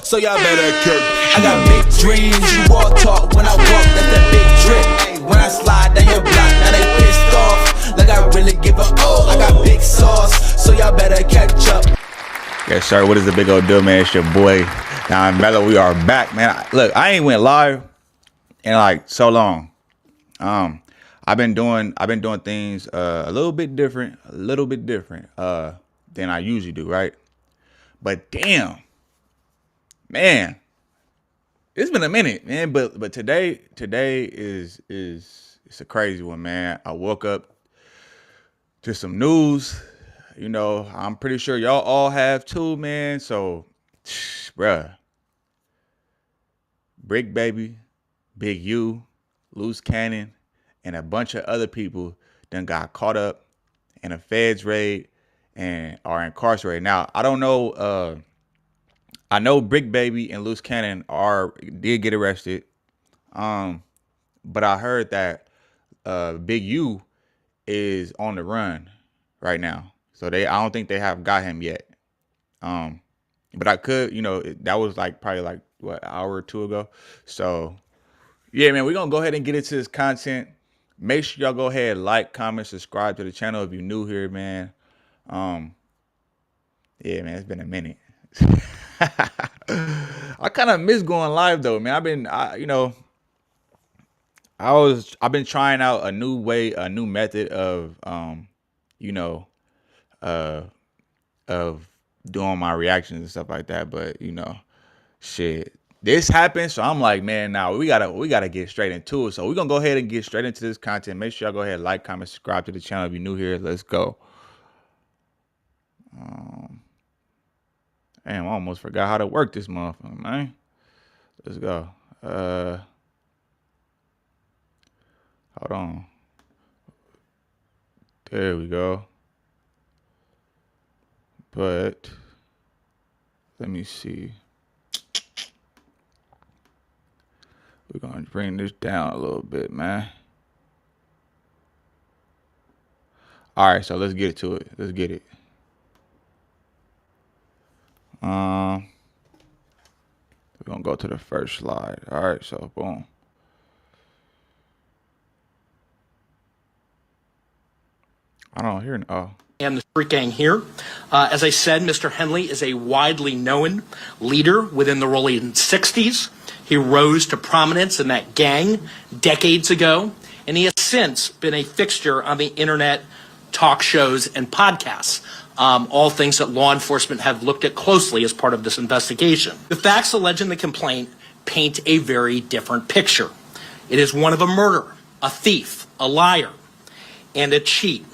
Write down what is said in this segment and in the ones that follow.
so y'all better kirk. I got big dreams, you all talk when I walk, that's that big drip. When I slide down your block, now they pissed off. Like I really give a I got big sauce, so y'all better catch up. Yes, sir. What is the big old deal, man? It's your boy, Don Mello. We are back, man. Look, I ain't went live in like so long. I've been doing things a little bit different than I usually do, right? But damn, man, it's been a minute, man. But today is it's a crazy one, man. I woke up to some news. You know, I'm pretty sure y'all all have too, man. So, bruh, Bricc baby, Big U, Luce Cannon, and a bunch of other people done got caught up in a FEDS raid and are incarcerated. Now, I don't know. I know Bricc baby and Luce Cannon did get arrested. But I heard that Big U is on the run right now. So I don't think they have got him yet. But I could, that was like probably like what, an hour or two ago. So yeah, man, we're gonna go ahead and get into this content. Make sure y'all go ahead, like, comment, subscribe to the channel if you're new here, man. Yeah, man, it's been a minute. I kind of miss going live though, man. I've been trying out a new method of of doing my reactions and stuff like that. But shit, this happened, so I'm like, man, now we gotta get straight into it. So we're gonna go ahead and get straight into this content. Make sure y'all go ahead, like, comment, subscribe to the channel if you're new here. Let's go. Damn, I almost forgot how to work this motherfucker, man. Let's go. Hold on. There we go. But let me see. We're gonna bring this down a little bit, man. All right, so let's get to it. Let's get it. We're gonna go to the first slide. All right, so boom. I don't hear. Oh. And the Bricc gang here. As I said, Mr. Henley is a widely known leader within the rolling 60s. He rose to prominence in that gang decades ago, and he has since been a fixture on the internet, talk shows, and podcasts, all things that law enforcement have looked at closely as part of this investigation. The facts alleged in the complaint paint a very different picture. It is one of a murderer, a thief, a liar, and a cheat,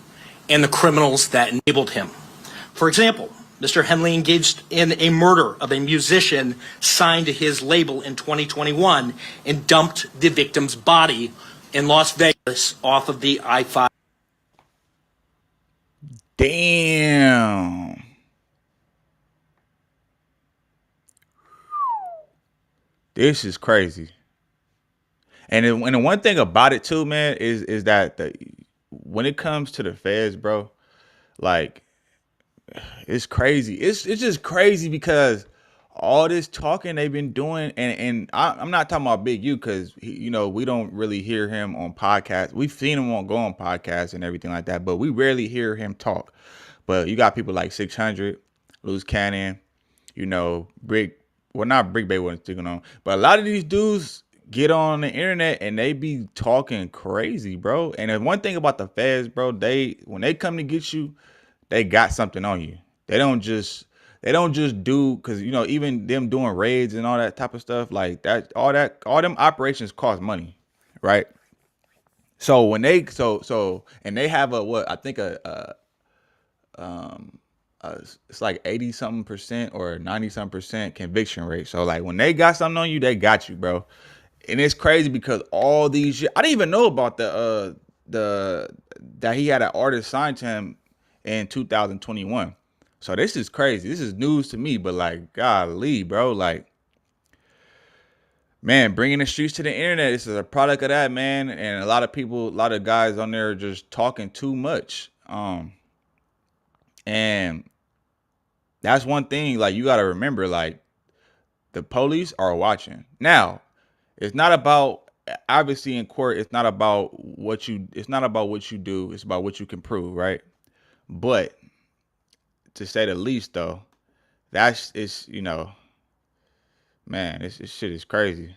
and the criminals that enabled him. For example, Mr. Henley engaged in a murder of a musician signed to his label in 2021 and dumped the victim's body in Las Vegas off of the I-5. Damn. This is crazy. And the one thing about it too, man, is that when it comes to the feds, bro, like, it's crazy. It's just crazy because all this talking they've been doing, and I'm not talking about Big U because we don't really hear him on podcasts. We've seen him go on podcasts and everything like that, but we rarely hear him talk. But you got people like 600, Luce Cannon, Bricc. Well, not Bricc, they wasn't sticking on, but a lot of these dudes get on the internet and they be talking crazy, bro. And the one thing about the feds, bro, when they come to get you, they got something on you. They don't just do, because even them doing raids and all that type of stuff like that, all them operations cost money, right? So when they and they have it's like 80-something% or 90-something% conviction rate. So like when they got something on you, they got you, bro. And it's crazy because all these shit, I didn't even know about that he had an artist signed to him in 2021. So this is crazy. This is news to me, but like, golly, bro, like, man, bringing the streets to the internet, this is a product of that, man. And a lot of guys on there are just talking too much. And that's one thing, like, you got to remember, like, The police are watching. Now, it's not about, obviously in court, it's not about what you do, it's about what you can prove, right? But to say the least though, it's man, this shit is crazy.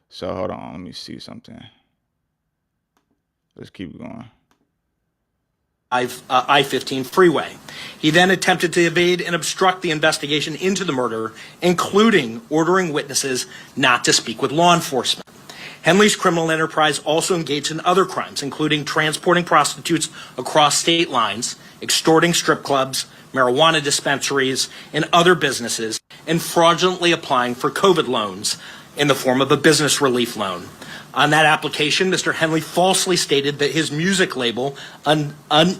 So hold on, let me see something. Let's keep going. I-15 freeway. He then attempted to evade and obstruct the investigation into the murder, including ordering witnesses not to speak with law enforcement. Henley's criminal enterprise also engaged in other crimes, including transporting prostitutes across state lines, extorting strip clubs, marijuana dispensaries, and other businesses, and fraudulently applying for COVID loans in the form of a business relief loan. On that application, Mr. Henley falsely stated that his music label,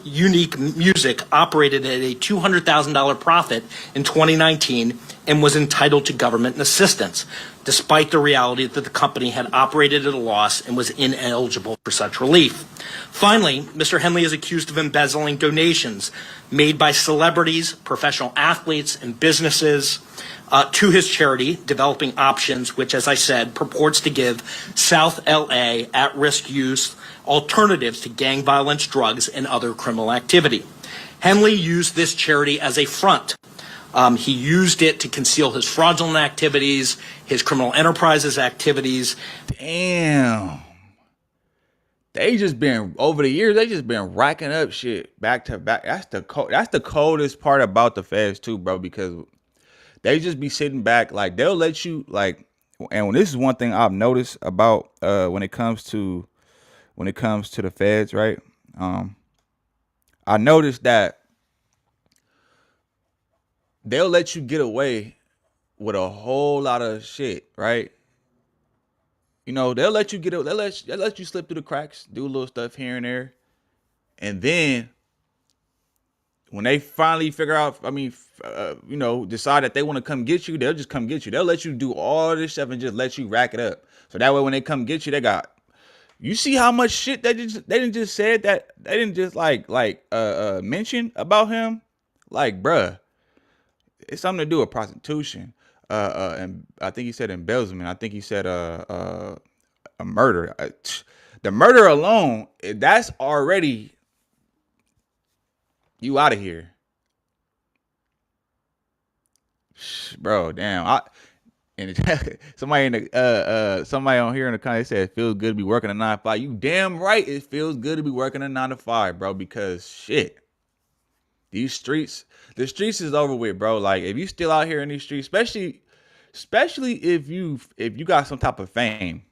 Unique Music, operated at a $200,000 profit in 2019 and was entitled to government assistance, despite the reality that the company had operated at a loss and was ineligible for such relief. Finally, Mr. Henley is accused of embezzling donations made by celebrities, professional athletes, and businesses to his charity, Developing Options, which, as I said, purports to give South LA at-risk youth alternatives to gang violence, drugs, and other criminal activity. Henley used this charity as a front. He used it to conceal his fraudulent activities, his criminal enterprises activities. Damn. They just been, over the years, they just been racking up shit back to back. That's the coldest part about the feds too, bro, because they just be sitting back, like they'll let you, like, and when this is one thing I've noticed about when it comes to the feds, right? I noticed that they'll let you get away with a whole lot of shit, right? You know, they'll let you they'll let you slip through the cracks, do a little stuff here and there, and then when they finally figure out, decide that they want to come get you, they'll just come get you. They'll let you do all this stuff and just let you rack it up. So that way, when they come get you, they got. You see how much shit they didn't just said that they didn't just mention about him, like bruh, it's something to do with prostitution, and I think he said embezzlement. I think he said a murder. The murder alone, that's already. You out of here, bro. Damn. Somebody in the somebody on here in the comments said it feels good to be working a 9 to 5. You damn right it feels good to be working a 9 to 5, bro. Because shit, the streets is over with, bro. Like if you still out here in these streets, especially if you got some type of fame,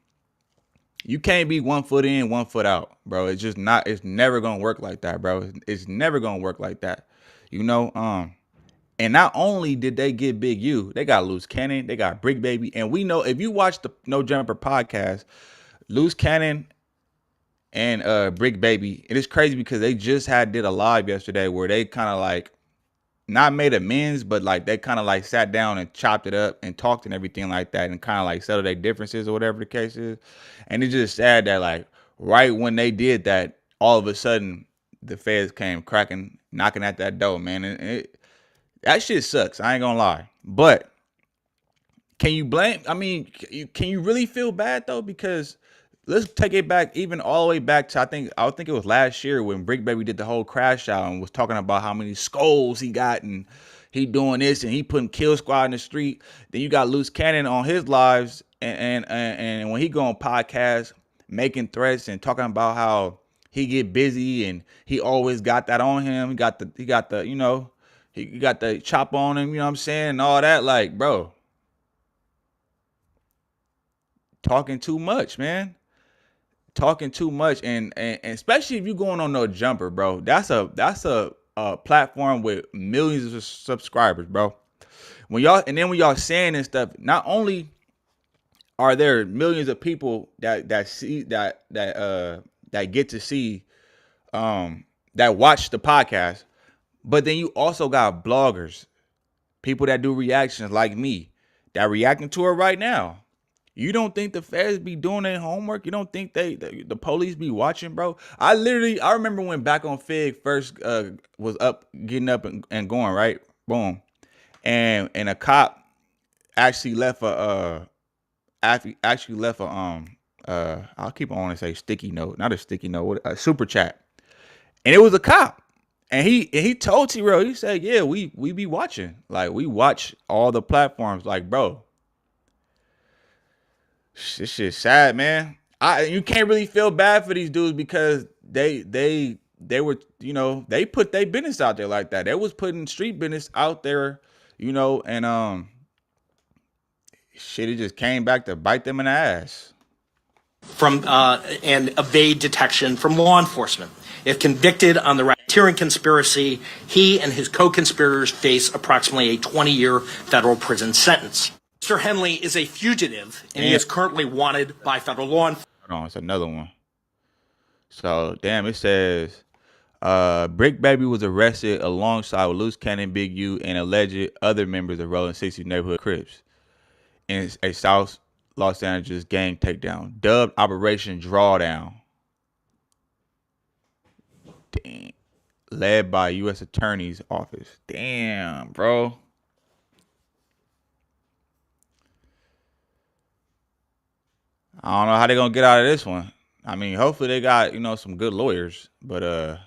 you can't be 1 foot in, 1 foot out, bro. It's just not. It's never gonna work like that, bro. It's never gonna work like that, you know. And not only did they get Big U, they got Luce Cannon, they got Bricc Baby, and we know if you watch the No Jumper podcast, Luce Cannon and Bricc Baby, it is crazy because they just did a live yesterday where they kind of like not made amends, but like they kind of like sat down and chopped it up and talked and everything like that and kind of like settled their differences or whatever the case is. And it's just sad that like right when they did that, all of a sudden the feds came knocking at that door, man. And that shit sucks. I ain't gonna lie. But can you blame? I mean, can you really feel bad though? Because let's take it back, even all the way back to I think it was last year when Bricc Baby did the whole crash out and was talking about how many skulls he got and he doing this and he putting Kill Squad in the street. Then you got Luce Cannon on his lives and when he go on podcasts making threats and talking about how he get busy and he always got that on him. He got the he got the chop on him, you know what I'm saying, and all that. Like, bro, talking too much, man. Talking too much, and especially if you're going on No Jumper, bro. That's a platform with millions of subscribers, bro. When y'all saying this stuff, not only are there millions of people that see that get to see that watch the podcast, but then you also got bloggers, people that do reactions like me that reacting to it right now. You don't think the feds be doing their homework? You don't think the police be watching, bro? I remember when Back on Fig first was getting up and going, right? Boom. And a cop actually left a I'll keep on to say sticky note, not a sticky note, a super chat, and it was a cop, and he told T-Rail, he said, yeah, we be watching, like we watch all the platforms, like bro, this shit's sad, man. You can't really feel bad for these dudes because they were, you know, they put their business out there like that. They was putting street business out there, you know, and shit, it just came back to bite them in the ass. From and evade detection from law enforcement. If convicted on the racketeering conspiracy, he and his co-conspirators face approximately a 20-year federal prison sentence. Mr. Henley is a fugitive, and he is currently wanted by federal law enforcement. Hold on, it's another one. So, damn, it says, Bricc Baby was arrested alongside with Luce Cannon, Big U, and alleged other members of Rolling 60 neighborhood Crips in a South Los Angeles gang takedown, dubbed Operation Drawdown. Damn. Led by U.S. Attorney's Office. Damn, bro. I don't know how they're gonna get out of this one. I mean, hopefully they got, you know, some good lawyers, but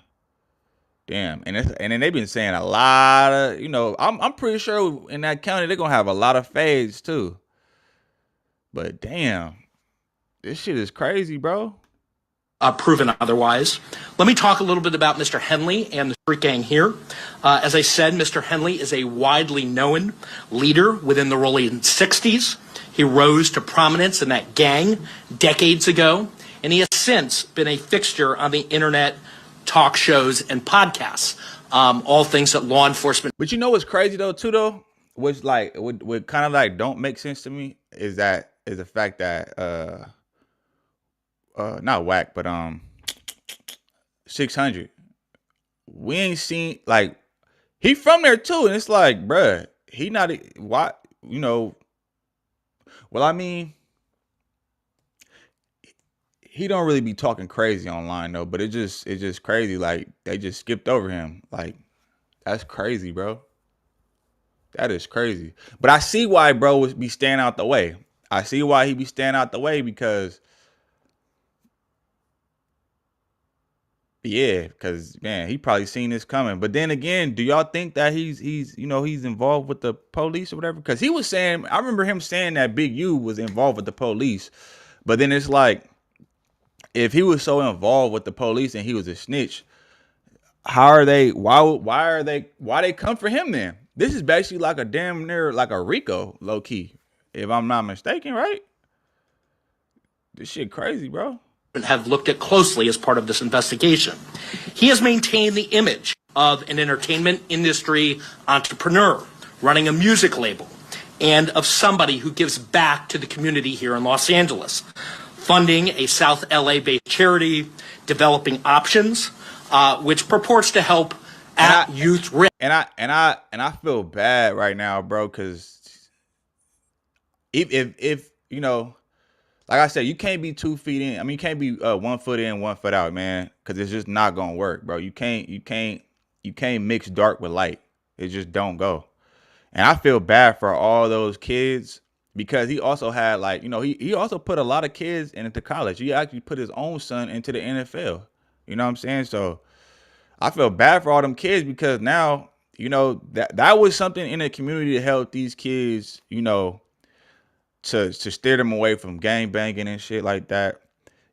damn. And then they've been saying a lot of, you know, I'm pretty sure in that county they're gonna have a lot of feds too. But damn, this shit is crazy, bro. Proven otherwise. Let me talk a little bit about Mr. Henley and the street gang here. As I said, Mr. Henley is a widely known leader within the rolling 60s. He rose to prominence in that gang decades ago, and he has since been a fixture on the internet, talk shows, and podcasts, all things that law enforcement. But you know what's crazy though, too, though? Which like would kind of like don't make sense to me is the fact that not whack, but 600. We ain't seen, like, he from there too, and it's like, bruh, he not, why, you know, well, I mean, he don't really be talking crazy online though, but it's just crazy. Like, they just skipped over him. Like, that's crazy, bro. That is crazy. But I see why bro would be staying out the way. I see why he be staying out the way because, yeah, because man, he probably seen this coming. But then again, do y'all think that he's you know, he's involved with the police or whatever? Because he was saying, I remember him saying that Big U was involved with the police. But then it's like, if he was so involved with the police and he was a snitch, why they come for him then? This is basically like a damn near like a Rico, low key, if I'm not mistaken, right? This shit crazy, bro. Have looked at closely as part of this investigation. He has maintained the image of an entertainment industry entrepreneur running a music label and of somebody who gives back to the community here in Los Angeles, funding a South LA-based charity, developing options, which purports to help youth risk. And I feel bad right now, bro, because if you know, like I said, you can't be 2 feet in. I mean, you can't be 1 foot in, 1 foot out, man, because it's just not gonna work, bro. You can't mix dark with light. It just don't go. And I feel bad for all those kids because he also had, like, you know, he also put a lot of kids into college. He actually put his own son into the NFL. You know what I'm saying? So I feel bad for all them kids because now, you know, that was something in the community to help these kids, you know, to steer them away from gang banging and shit like that,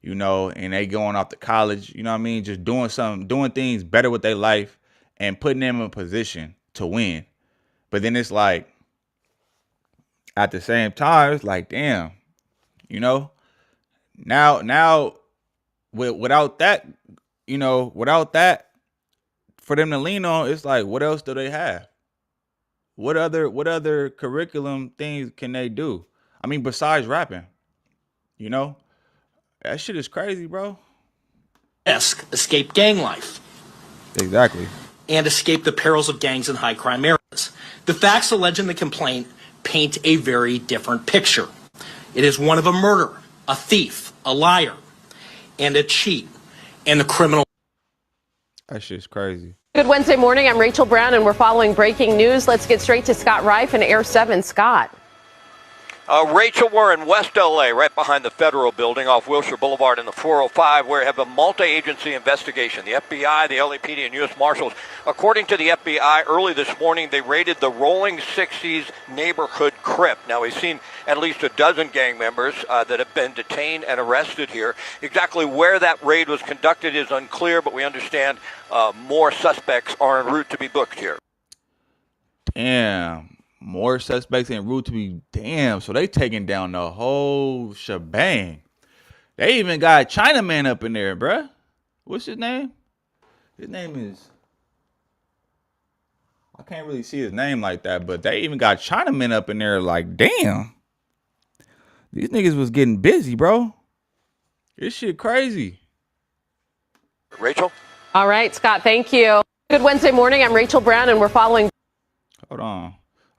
you know, and they going off to college, you know what I mean? Just doing things better with their life and putting them in a position to win. But then it's like, at the same time, it's like, damn, you know, now without that, you know, without that for them to lean on, it's like, what else do they have? What other curriculum things can they do? I mean, besides rapping, you know, that shit is crazy, bro. Escape gang life. Exactly. And escape the perils of gangs in high crime areas. The facts alleged in the complaint paint a very different picture. It is one of a murderer, a thief, a liar, and a cheat, and the criminal. That shit's crazy. Good Wednesday morning. I'm Rachel Brown, and we're following breaking news. Let's get straight to Scott Reif in Air 7. Scott. Rachel, we're in West LA, right behind the Federal Building off Wilshire Boulevard in the 405, where we have a multi-agency investigation. The FBI, the LAPD, and U.S. Marshals. According to the FBI, early this morning, they raided the Rolling 60s neighborhood Crip. Now, we've seen at least a dozen gang members that have been detained and arrested here. Exactly where that raid was conducted is unclear, but we understand more suspects are en route to be booked here. Damn. More suspects en route to be damn. So they taking down the whole shebang. They even got a Chinaman up in there, bruh. What's his name? His name is, I can't really see his name like that, but they even got Chinamen up in there. Like, damn. These niggas was getting busy, bro. This shit crazy. Rachel? All right, Scott, thank you. Good Wednesday morning. I'm Rachel Brown, and we're following. Hold on.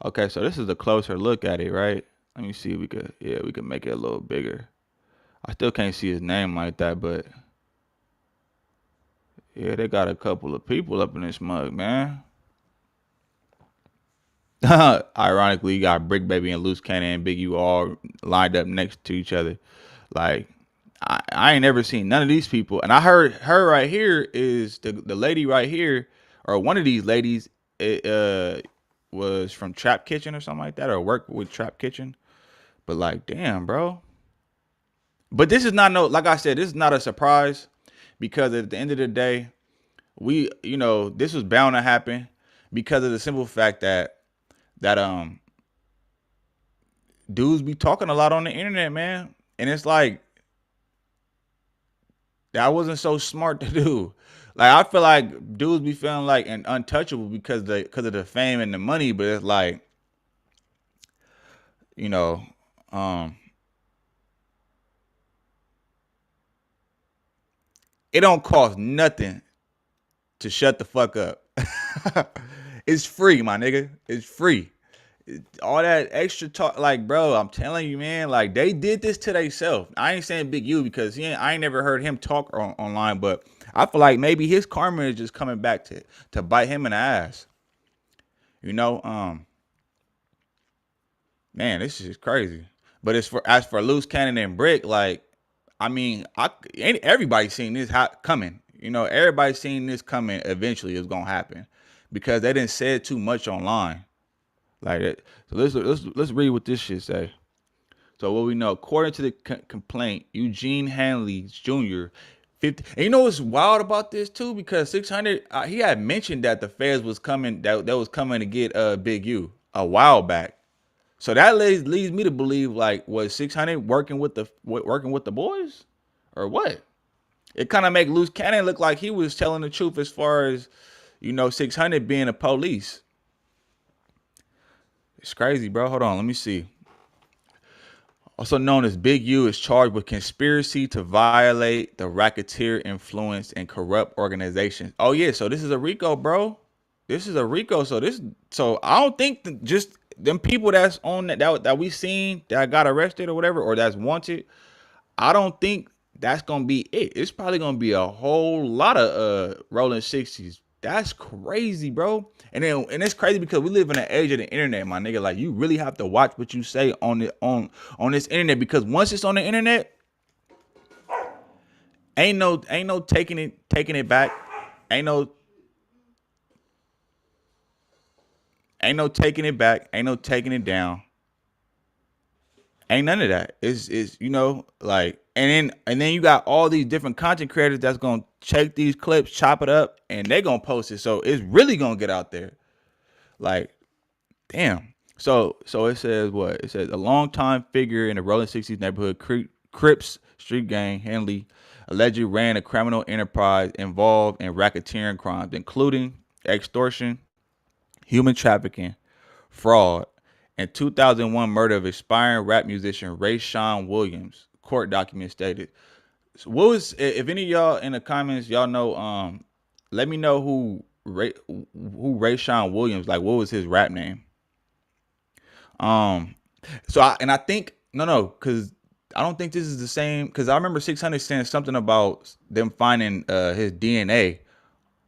Okay, so this is a closer look at it, right? Let me see if we could, we could make it a little bigger. I still can't see his name like that, but yeah, they got a couple of people up in this mug, man. Ironically, you got Bricc Baby and Luce and Big U all lined up next to each other. Like, I ain't never seen none of these people. And I heard her right here is the lady right here, or one of these ladies, was from Trap Kitchen or something like that, or worked with Trap Kitchen. But like, damn, bro. But this is not like I said, this is not a surprise, because at the end of the day, this was bound to happen because of the simple fact that dudes be talking a lot on the internet, man. And it's like, that wasn't so smart to do. Like, I feel like dudes be feeling like an untouchable because of the fame and the money, but it's like, it don't cost nothing to shut the fuck up. It's free, my nigga. It's free. All that extra talk, like, bro, I'm telling you, man, like, they did this to themselves. I ain't saying Big U because I ain't never heard him talk online, but I feel like maybe his karma is just coming back to bite him in the ass. Man, this is crazy. But as for Luce Cannon and Bricc, like, I mean, everybody's seen this coming. Everybody's seen this coming. Eventually, it's gonna happen because they didn't say it too much online. Like that. So let's read what this shit say. So what we know, according to the complaint, Eugene Hanley Jr. 50. And you know what's wild about this too? Because 600, he had mentioned that the feds was coming, that was coming to get Big U a while back. So that leads me to believe, like, was 600 working with the boys, or what? It kind of make Luce Cannon look like he was telling the truth as far as 600 being a police. It's crazy, bro. Hold on, let me see. Also known as Big U, is charged with conspiracy to violate the racketeer influence and corrupt organizations. Oh yeah, so this is a Rico, bro. This is a Rico. So I don't think just them people that's on that we seen that got arrested or whatever, or that's wanted. I don't think that's gonna be it. It's probably gonna be a whole lot of rolling 60s. That's crazy, bro. And it's crazy because we live in an age of the internet, my nigga. Like, you really have to watch what you say on this internet, because once it's on the internet, ain't no taking it back. Ain't no taking it back. Ain't no taking it down. Ain't none of that. It's like, and then you got all these different content creators that's gonna check these clips, chop it up, and they gonna post it. So it's really gonna get out there. Like, damn. So it says what? It says a longtime figure in the Rolling 60s neighborhood Crips street gang, Henley, allegedly ran a criminal enterprise involved in racketeering crimes, including extortion, human trafficking, fraud, and 2001 murder of aspiring rap musician Rayshawn Williams. Court documents stated. So what was, if any of y'all in the comments, y'all know, let me know who Rayshawn Williams, like, what was his rap name? So I think because I don't think this is the same, because I remember 600 saying something about them finding his DNA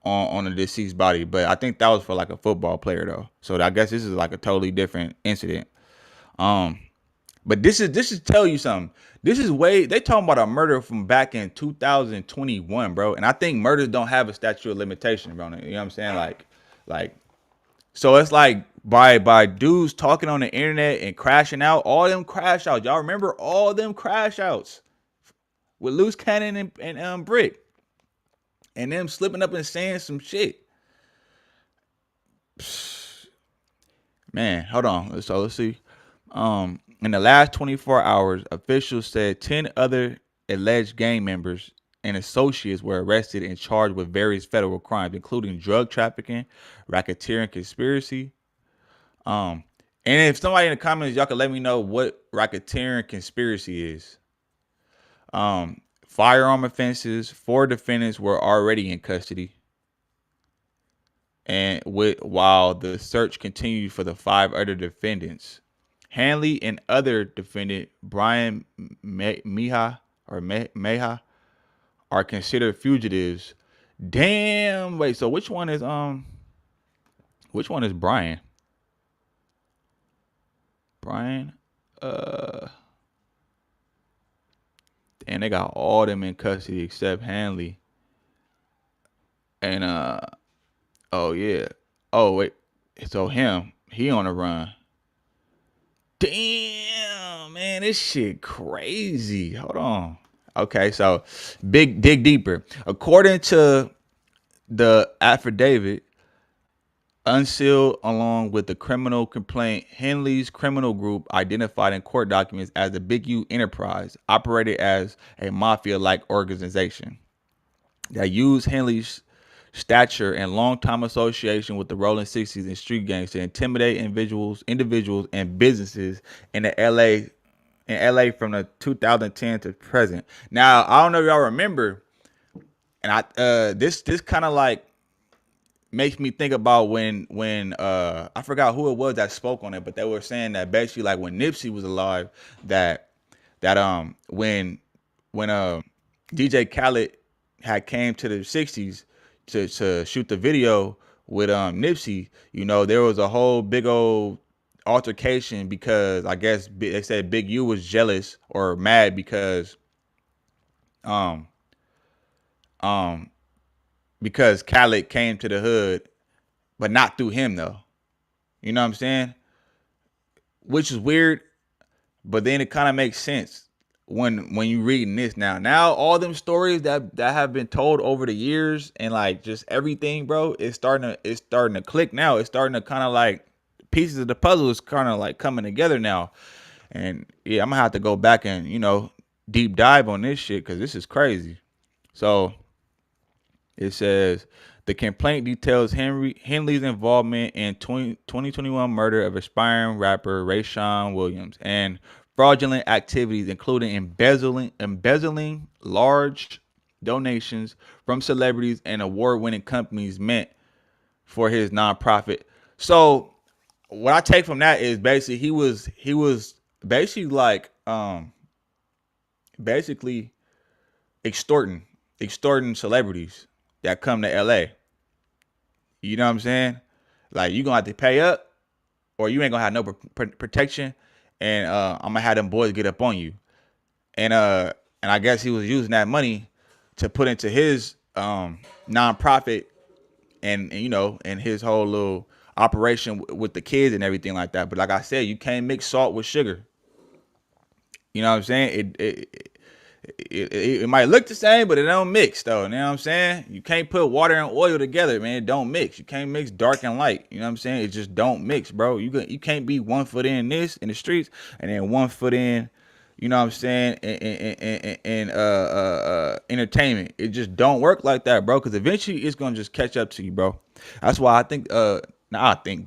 on the deceased body, but I think that was for like a football player though. So I guess this is like a totally different incident. But this is tell you something. This is way they talking about a murder from back in 2021, bro. And I think murders don't have a statute of limitation, bro. You know what I'm saying? Like so it's like by dudes talking on the internet and crashing out, all them crash outs. Y'all remember all them crash outs with Luce Cannon and Bricc, and them slipping up and saying some shit. Man, hold on. So let's see. In the last 24 hours, officials said 10 other alleged gang members and associates were arrested and charged with various federal crimes, including drug trafficking, racketeering, conspiracy. And if somebody in the comments, y'all can let me know what racketeering conspiracy is. Firearm offenses. 4 defendants were already in custody. And while the search continued for the 5 other defendants, Hanley and other defendant Brian Meha are considered fugitives. Damn. Wait. So which one is Brian? Brian. And they got all them in custody except Hanley. And oh yeah. Oh wait. So he on the run. Damn, man, this shit crazy. Hold on. Okay, so dig deeper. According to the affidavit, unsealed along with the criminal complaint, Henley's criminal group, identified in court documents as the Big U Enterprise, operated as a mafia-like organization that used Henley's stature and long-time association with the Rolling 60s and street gangs to intimidate individuals and businesses in the LA from the 2010 to present. Now, I don't know if y'all remember, and this kind of like makes me think about when I forgot who it was that spoke on it, but they were saying that basically like when Nipsey was alive, that when DJ Khaled had came to the 60s to shoot the video with Nipsey, you know, there was a whole big old altercation because I guess they said Big U was jealous or mad because Khaled came to the hood, but not through him though. You know what I'm saying? Which is weird, but then it kind of makes sense when you reading this now. Now all them stories that have been told over the years and like just everything, bro, it's starting to click now. It's starting to kind of like pieces of the puzzle is kind of like coming together now. And yeah, I'm gonna have to go back and, you know, deep dive on this shit because this is crazy. So it says the complaint details Henley's involvement in 2021 murder of aspiring rapper Rayshawn Williams and fraudulent activities, including embezzling large donations from celebrities and award-winning companies meant for his nonprofit. So what I take from that is basically he was basically like basically extorting celebrities that come to LA. You know what I'm saying? Like you gonna have to pay up or you ain't gonna have no protection. And I'm gonna have them boys get up on you, and I guess he was using that money to put into his nonprofit, and you know, and his whole little operation with the kids and everything like that. But like I said, you can't mix salt with sugar. You know what I'm saying? It might look the same, but it don't mix though. You know what I'm saying? You can't put water and oil together, man. It don't mix. You can't mix dark and light. You know what I'm saying? It just don't mix, bro. You can't be 1 foot in this in the streets and then 1 foot in, you know what I'm saying, in entertainment. It just don't work like that, bro. Because eventually it's gonna just catch up to you, bro. That's why I think but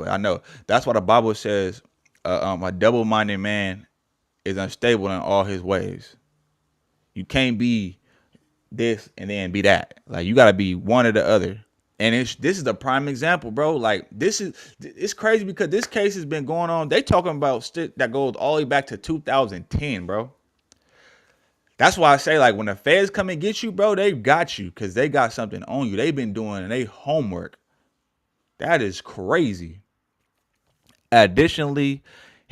I know that's why the Bible says a double-minded man is unstable in all his ways. You can't be this and then be that. Like you gotta be one or the other. And this is a prime example, bro. Like it's crazy because this case has been going on. They talking about shit that goes all the way back to 2010, bro. That's why I say like when the feds come and get you, bro, they got you because they got something on you. They've been doing their homework. That is crazy. Additionally,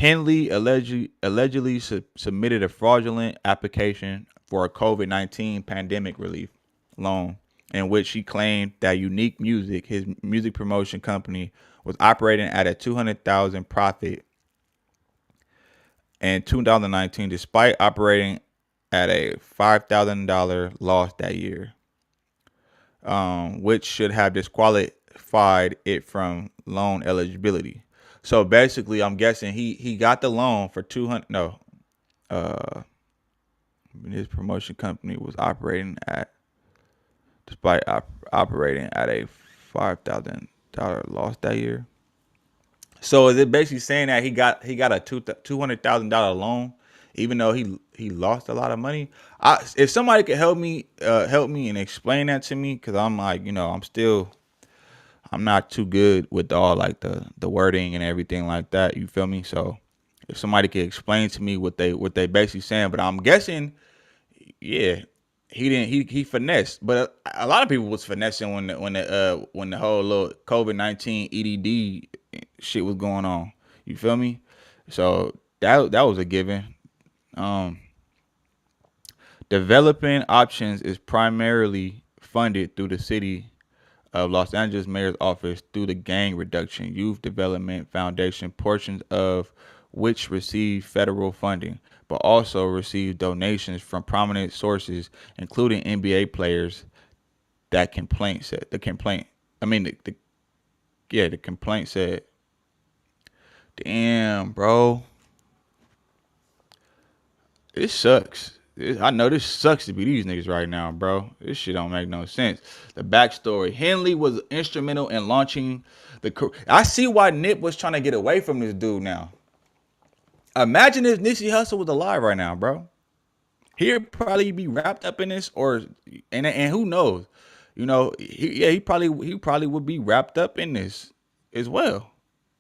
Henley allegedly submitted a fraudulent application for a COVID-19 pandemic relief loan in which he claimed that Unique Music, his music promotion company, was operating at a $200,000 profit in 2019 despite operating at a $5,000 loss that year, which should have disqualified it from loan eligibility. So basically, I'm guessing he got the loan for 200. No, his promotion company was operating at, despite operating at a $5,000 loss that year. So is it basically saying that he got a $200,000 loan, even though he lost a lot of money? If somebody could help me and explain that to me, because I'm like, I'm not too good with all like the wording and everything like that. You feel me? So if somebody could explain to me what they basically saying, but I'm guessing, yeah, he finessed. But a lot of people was finessing when the whole little COVID-19 EDD shit was going on. You feel me? So that was a given. Developing options is primarily funded through the city of Los Angeles Mayor's Office through the Gang Reduction Youth Development Foundation, portions of which receive federal funding, but also receive donations from prominent sources, including NBA players. The complaint said, damn, bro, it sucks. I know this sucks to be these niggas right now, bro. This shit don't make no sense. The backstory: Henley was instrumental in launching I see why Nip was trying to get away from this dude now. Imagine if Nipsey Hussle was alive right now, bro. He'd probably be wrapped up in this, and who knows? He probably would be wrapped up in this as well.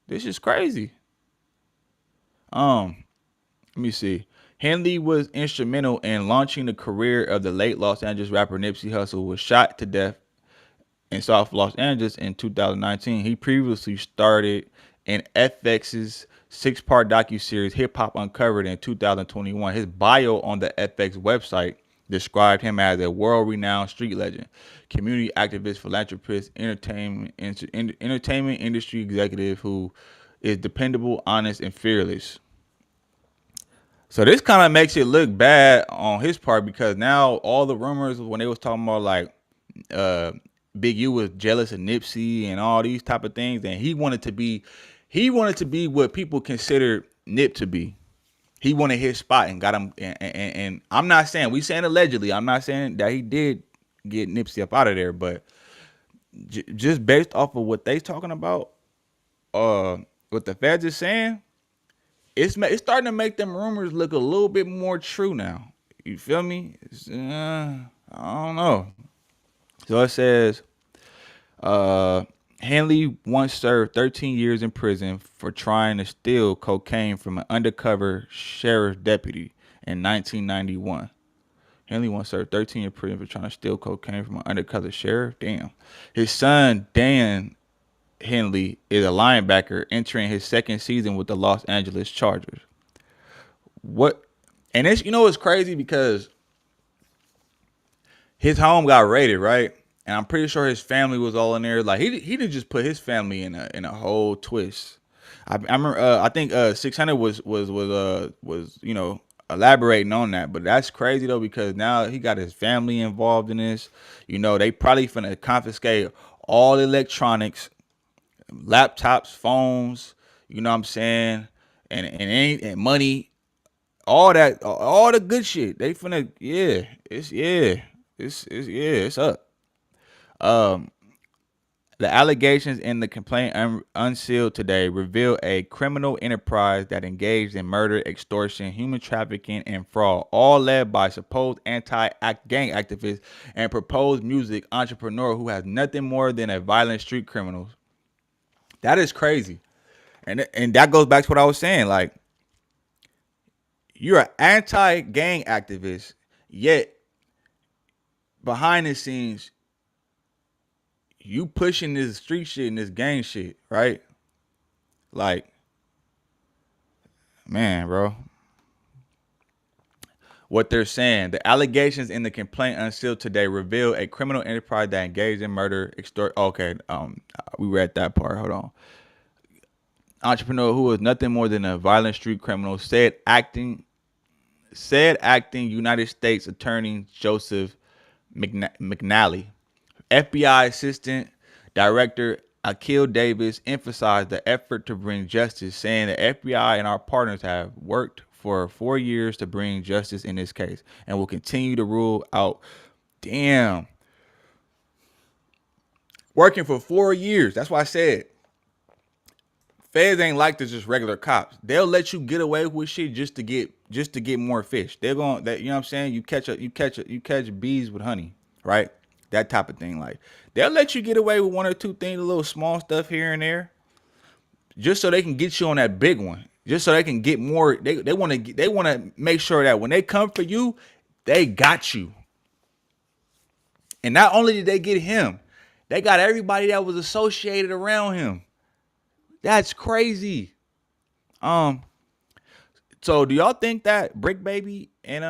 This is crazy. Let me see. Henley was instrumental in launching the career of the late Los Angeles rapper Nipsey Hussle, who was shot to death in South Los Angeles in 2019. He previously starred in FX's 6-part docuseries Hip Hop Uncovered in 2021. His bio on the FX website described him as a world-renowned street legend, community activist, philanthropist, entertainment industry executive who is dependable, honest, and fearless. So this kind of makes it look bad on his part, because now all the rumors when they was talking about like Big U was jealous of Nipsey and all these type of things, and he wanted to be what people considered Nip to be. He wanted his spot and got him. And I'm not saying, we saying allegedly, I'm not saying that he did get Nipsey up out of there, but just based off of what they talking about, what the feds is saying, it's starting to make them rumors look a little bit more true now. You feel me? I don't know. So it says, Henley once served 13 years in prison for trying to steal cocaine from an undercover sheriff's deputy in 1991. Henley once served 13 years in prison for trying to steal cocaine from an undercover sheriff. Damn. His son, Dan Henley, is a linebacker entering his second season with the Los Angeles Chargers. What? And it's, it's crazy because his home got raided, right? And I'm pretty sure his family was all in there. Like he didn't just put his family in a whole twist. I remember. I think 600 was elaborating on that. But that's crazy though, because now he got his family involved in this. They probably finna confiscate all electronics, laptops, phones. You know what I'm saying? And money, all that, all the good shit. They finna it's up. The allegations in the complaint unsealed today reveal a criminal enterprise that engaged in murder, extortion, human trafficking, and fraud, all led by supposed anti-gang activists and proposed music entrepreneur who has nothing more than a violent street criminal. That is crazy. And that goes back to what I was saying. Like, you're an anti-gang activist, yet behind the scenes, you pushing this street shit and this gang shit, right? Like, Man, bro. What they're saying, the allegations in the complaint unsealed today reveal a criminal enterprise that engaged in murder, Okay, we read that part. Hold on. Entrepreneur who was nothing more than a violent street criminal said acting United States Attorney Joseph McNally. FBI Assistant Director Akil Davis emphasized the effort to bring justice, saying the FBI and our partners have worked for 4 years to bring justice in this case and will continue to rule out. Damn. Working for 4 years. That's why I said feds ain't like this just regular cops. They'll let you get away with shit just to get more fish. They're going that, you know what I'm saying? You catch bees with honey, right? That type of thing. Like, they'll let you get away with one or two things, a little small stuff here and there, just so they can get you on that big one. Just so they can get more. They want to make sure that when they come for you, they got you. And not only did they get him, they got everybody that was associated around him. That's crazy. So do y'all think that Bricc Baby and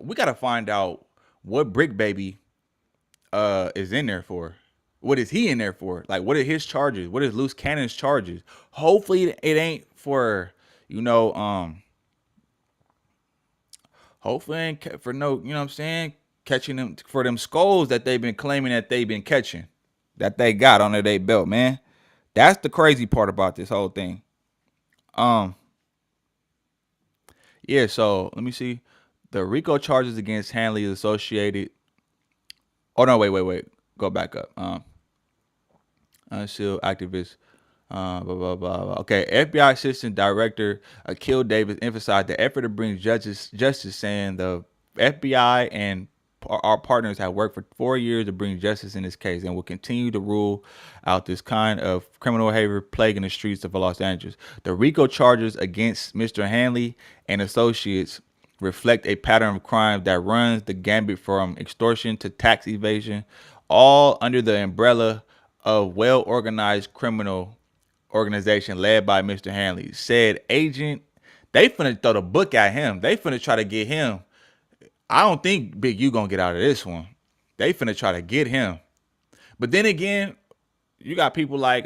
we gotta find out what Bricc Baby is in there for. What is he in there for? Like, what are his charges? What is Luce Cannon's charges? Hopefully it ain't for, hopefully it ain't for no, you know what I'm saying, catching them for them skulls that they've been claiming that they've been catching, that they got under their belt, man. That's the crazy part about this whole thing. Yeah, so let me see. The Rico charges against Hanley is associated. Oh no, wait. Go back up. Unsealed activist. Blah, blah, blah. Okay, FBI Assistant Director Akil Davis emphasized the effort to bring justice, saying the FBI and our partners have worked for 4 years to bring justice in this case and will continue to rule out this kind of criminal behavior plaguing the streets of Los Angeles. The RICO charges against Mr. Hanley and associates reflect a pattern of crime that runs the gambit from extortion to tax evasion, all under the umbrella of well-organized criminal organization led by Mr. Hanley. Said agent, they finna throw the book at him. They finna try to get him. I don't think Big U gonna get out of this one. They finna try to get him. But then again, you got people like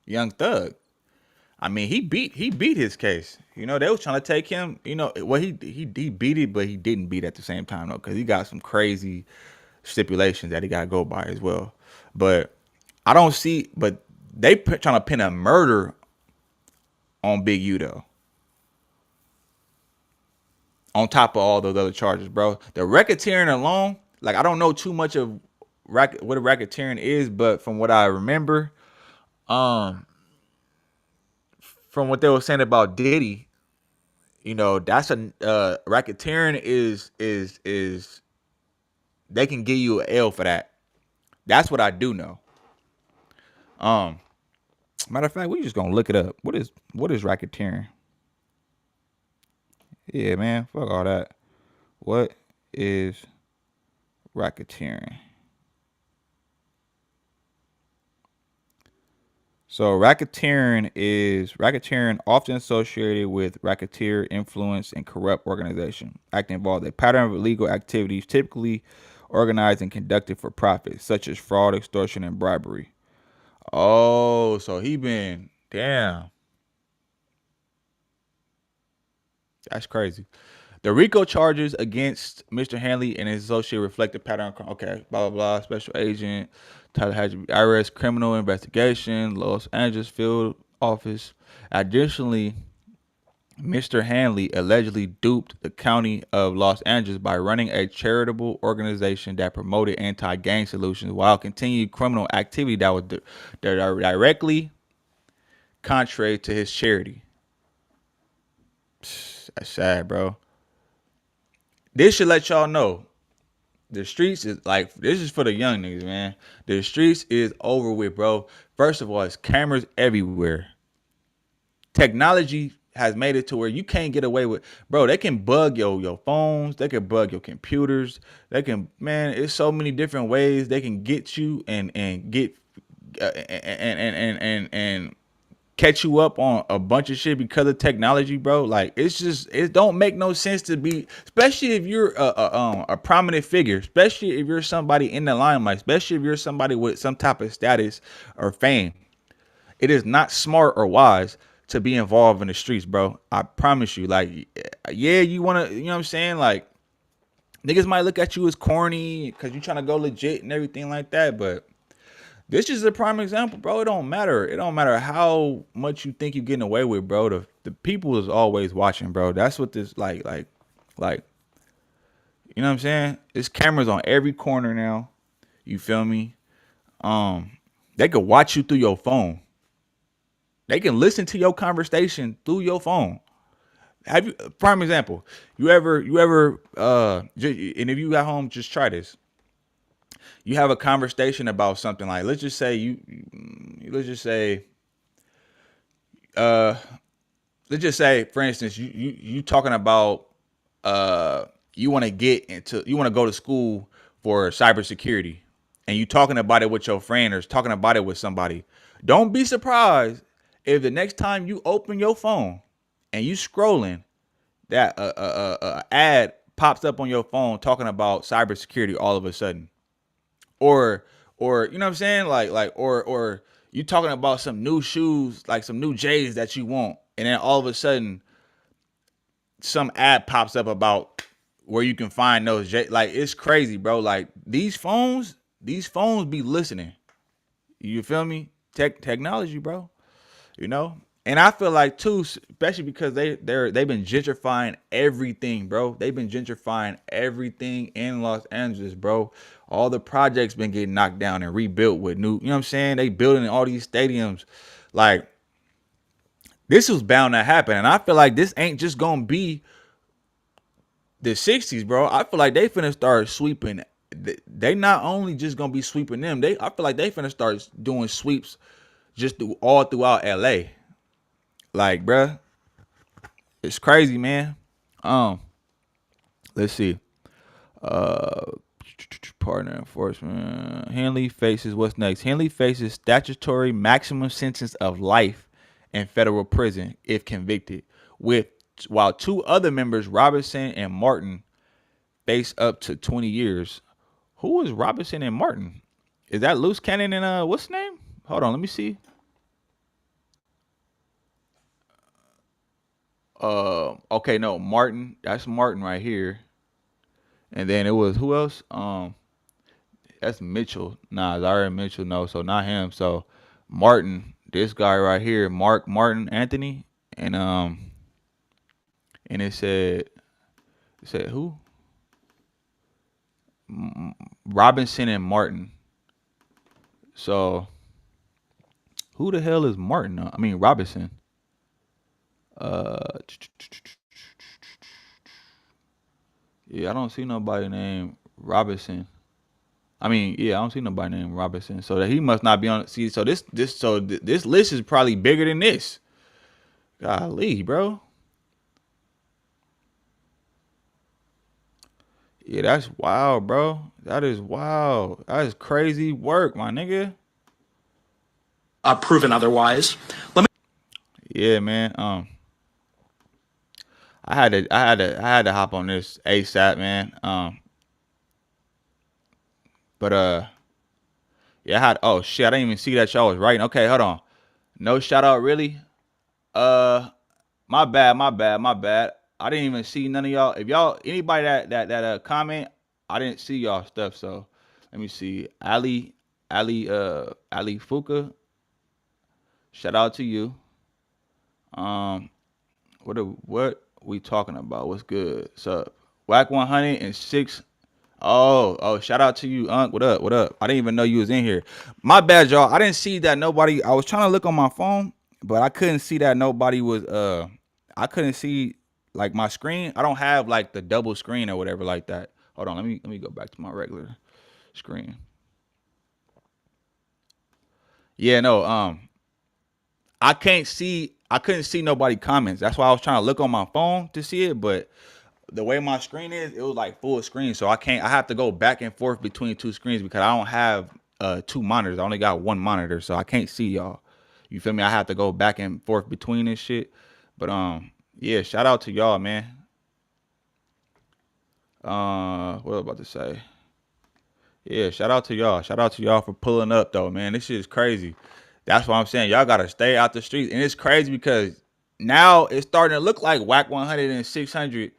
Young Thug. I mean, he beat his case. They was trying to take him. Well, he beat it, but he didn't beat it at the same time though, because he got some crazy stipulations that he got to go by as well. But I don't see. But they trying to pin a murder on Big U though. On top of all those other charges, bro. The racketeering alone, like, I don't know too much of what a racketeering is, but from what I remember, from what they were saying about Diddy, that's a racketeering is they can give you an L for that. That's what I do know. Matter of fact, we just gonna look it up. What is racketeering? Yeah, man, fuck all that. What is racketeering? So racketeering often associated with racketeer influence and corrupt organization, acting involved a pattern of illegal activities typically organized and conducted for profit, such as fraud, extortion, and bribery. Oh, so damn. That's crazy. The RICO charges against Mr. Hanley and his associate reflect the pattern. Okay, blah, blah, blah. Special agent, Tallahassee IRS criminal investigation, Los Angeles field office. Additionally, Mr. Hanley allegedly duped the county of Los Angeles by running a charitable organization that promoted anti-gang solutions while continuing criminal activity that was directly contrary to his charity. That's sad, bro. This should let y'all know the streets is like, this is for the young niggas, man. The streets is over with, bro. First of all, it's cameras everywhere. Technology has made it to where you can't get away with, bro. They can bug your phones, they can bug your computers, they can, man. It's so many different ways they can get you and get and catch you up on a bunch of shit because of technology, bro. Like it's just, it don't make no sense to be, especially if you're a prominent figure, especially if you're somebody in the limelight, especially if you're somebody with some type of status or fame. It is not smart or wise to be involved in the streets, bro. I promise you. Like, yeah, you want to, you know what I'm saying? Like, niggas might look at you as corny because you trying to go legit and everything like that. But this is a prime example, bro. It don't matter. It don't matter how much you think you're getting away with, bro. The people is always watching, bro. That's what this, like, you know what I'm saying? There's cameras on every corner now. You feel me? They could watch you through your phone. They can listen to your conversation through your phone. Have you, prime example, you ever, and if you got home, just try this. You have a conversation about something like, let's just say, for instance, you talking about, you want to go to school for cybersecurity, and you talking about it with your friend or talking about it with somebody. Don't be surprised if the next time you open your phone and you scrolling, that ad pops up on your phone talking about cybersecurity all of a sudden, or you know what I'm saying, or you talking about some new shoes, like some new J's that you want, and then all of a sudden some ad pops up about where you can find those J. Like, it's crazy, bro. Like these phones be listening. You feel me? Technology, bro. You know, and I feel like too, especially because they've been gentrifying everything, bro. They've been gentrifying everything in Los Angeles, bro. All the projects been getting knocked down and rebuilt with new, you know what I'm saying? They building all these stadiums. Like, this was bound to happen, and I feel like this ain't just gonna be the 60s, bro. I feel like they finna start sweeping. They not only just gonna be sweeping them. I feel like they finna start doing sweeps just all throughout LA. Like, bruh, it's crazy, man. Let's see. Partner enforcement. Henley faces, what's next? Henley faces statutory maximum sentence of life in federal prison if convicted, while two other members, Robinson and Martin, face up to 20 years. Who is Robinson and Martin? Is that Luce Cannon and what's his name? Hold on, let me see. Okay, no, Martin. That's Martin right here. And then it was, who else? That's Mitchell. Nah, Zaire Mitchell. No, so not him. So Martin, this guy right here, Martin Anthony, and it said who? Robinson and Martin. So who the hell is Martin? I mean Robinson. Yeah, I don't see nobody named Robinson. I mean, yeah, I don't see nobody named Robinson. So that he must not be on. See, so this list is probably bigger than this. Golly, bro. Yeah, that's wild, bro. That is wild. That is crazy work, my nigga. Proven otherwise. Let me. Yeah, man. I had to hop on this ASAP, man. Yeah, oh shit, I didn't even see that y'all was writing. Okay, hold on. No shout out, really? My bad. I didn't even see none of y'all. If y'all, anybody that comment, I didn't see y'all stuff. So let me see. Ali Fuka. Shout out to you. What we talking about? What's good? What's up? Whack 106. Oh, shout out to you, Unc. What up? I didn't even know you was in here. My bad, y'all. I didn't see that nobody. I was trying to look on my phone, but I couldn't see that nobody was. I couldn't see like my screen. I don't have like the double screen or whatever like that. Hold on. Let me go back to my regular screen. Yeah, no. I can't see I couldn't see nobody comments. That's why I was trying to look on my phone to see it, but the way my screen is, it was like full screen. So I have to go back and forth between two screens because I don't have 2 monitors. I only got 1 monitor, so I can't see y'all. You feel me? I have to go back and forth between this shit. But yeah, shout out to y'all, man. What was I about to say? Yeah, shout out to y'all. Shout out to y'all for pulling up though, man. This shit is crazy. That's what I'm saying. Y'all gotta stay out the streets. And it's crazy because now it's starting to look like Whack 100 and 600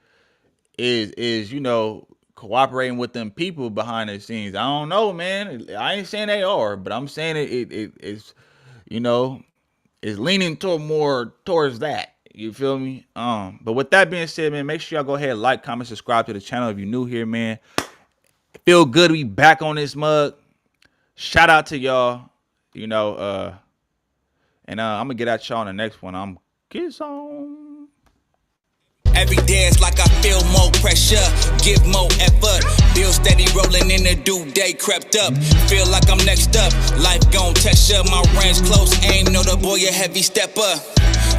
is, you know, cooperating with them people behind the scenes. I don't know, man. I ain't saying they are, but I'm saying it's, you know, it's leaning towards that. You feel me? But with that being said, man, make sure y'all go ahead, like, comment, subscribe to the channel if you're new here, man. Feel good to be back on this mug. Shout out to y'all. You know, and I'm gonna get at y'all on the next one. I'm kiss on. Every day it's like I feel more pressure, give more effort. Bill steady rolling in the due day crept up. Feel like I'm next up, life gon' test ya. My range close aim, know the boy a heavy stepper.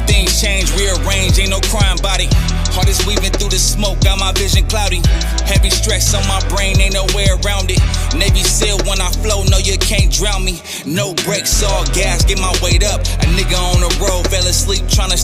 Things change, rearrange, ain't no crime body. Heart is weaving through the smoke, got my vision cloudy. Heavy stress on my brain, ain't no way around it. Navy SEAL when I flow, no you can't drown me. No brakes, all gas, get my weight up. A nigga on the road, fell asleep tryna